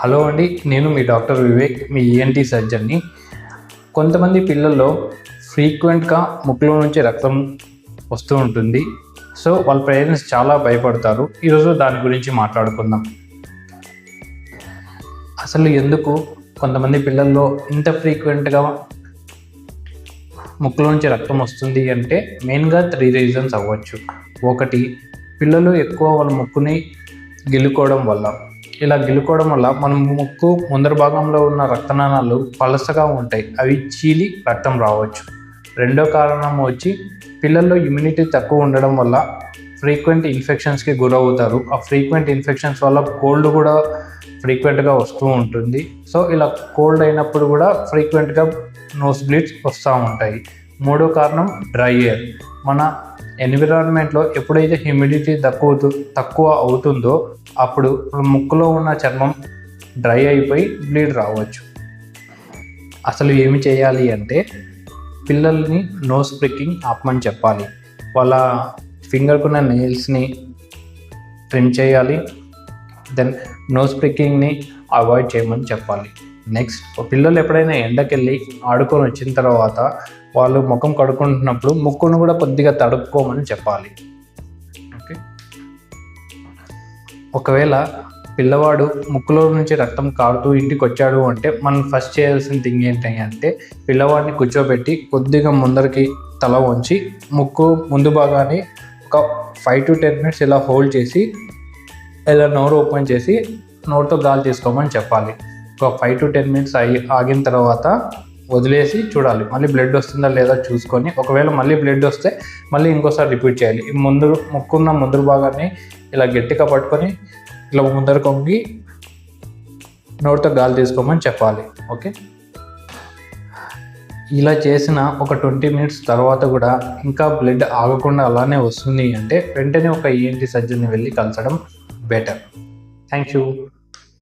Hello అండి, నేను మీ doctor Vivek, మీ ENT సర్జన్ని. కొంతమంది పిల్లల్లో ఫ్రీక్వెంట్గా ముక్కులో నుంచి రక్తం వస్తూ ఉంటుంది. సో వాళ్ళ పేరెంట్స్ చాలా భయపడతారు. ఈరోజు దాని గురించి మాట్లాడుకుందాం. అసలు ఎందుకు కొంతమంది పిల్లల్లో ఇంత ఫ్రీక్వెంట్గా ముక్కులో నుంచి రక్తం వస్తుంది అంటే మెయిన్గా 3 రీజన్స్ అవ్వచ్చు. ఒకటి, పిల్లలు ఎక్కువ వాళ్ళ ముక్కుని గిల్లుకోవడం వల్ల. ఇలా గిల్లుకోవడం వల్ల మన ముక్కు ముందర భాగంలో ఉన్న రక్తనాళాలు పలసగా ఉంటాయి, అవి చీలి రక్తం రావచ్చు. రెండో కారణం వచ్చి పిల్లల్లో ఇమ్యూనిటీ తక్కువ ఉండడం వల్ల ఫ్రీక్వెంట్ ఇన్ఫెక్షన్స్కి గురవుతారు. ఆ ఫ్రీక్వెంట్ ఇన్ఫెక్షన్స్ వల్ల కోల్డ్ కూడా ఫ్రీక్వెంట్గా వస్తూ ఉంటుంది. సో ఇలా కోల్డ్ అయినప్పుడు కూడా ఫ్రీక్వెంట్గా నోస్ బ్లీడ్స్ వస్తూ ఉంటాయి. మూడో కారణం డ్రై ఎయిర్. మన ఎన్విరాన్మెంట్లో ఎప్పుడైతే హ్యూమిడిటీ తక్కువ అవుతుందో అప్పుడు ముక్కులో ఉన్న చర్మం డ్రై అయిపోయి బ్లీడ్ రావచ్చు. అసలు ఏమి చేయాలి అంటే పిల్లల్ని నోస్ ప్రికింగ్ ఆపమని చెప్పాలి. వాళ్ళ ఫింగర్కున్న నెయిల్స్ని ట్రిమ్ చేయాలి. దెన్ నోస్ ప్రికింగ్ని అవాయిడ్ చేయమని చెప్పాలి. నెక్స్ట్, పిల్లలు ఎప్పుడైనా ఎండకెళ్ళి ఆడుకొని వచ్చిన తర్వాత వాళ్ళు ముఖం కడుక్కుంటున్నప్పుడు ముక్కును కూడా కొద్దిగా తడుపుకోమని చెప్పాలి. ఓకే, ఒకవేళ పిల్లవాడు ముక్కులో నుంచి రక్తం కారుతూ ఇంటికి వచ్చాడు అంటే మనం ఫస్ట్ చేయాల్సిన థింగ్ ఏంటి అంటే పిల్లవాడిని కూర్చోబెట్టి కొద్దిగా ముందరికి తల వంచి ముక్కు ముందు భాగాన్ని ఒక 5 to 10 minutes ఇలా హోల్డ్ చేసి ఇలా నోరు ఓపెన్ చేసి నోరుతో గాలి తీసుకోమని చెప్పాలి. ఒక 5 to 10 minutes ఆగిన తర్వాత వదిలేసి చూడాలి, మళ్ళీ బ్లడ్ వస్తుందా లేదా చూసుకొని, ఒకవేళ మళ్ళీ బ్లడ్ వస్తే మళ్ళీ ఇంకోసారి రిపీట్ చేయాలి. ఈ ముక్కున్న ముందు భాగాన్ని ఇలా గట్టిగా పట్టుకొని ఇలా ముందర కొంగి నోటితో గాలి తీసుకోమని చెప్పాలి. ఓకే, ఇలా చేసిన ఒక 20 minutes తర్వాత కూడా ఇంకా బ్లడ్ ఆగకుండా అలానే వస్తుంది అంటే వెంటనే ఒక ఈఎన్టీ సర్జన్ని వెళ్ళి కలిసడం బెటర్. Thank you.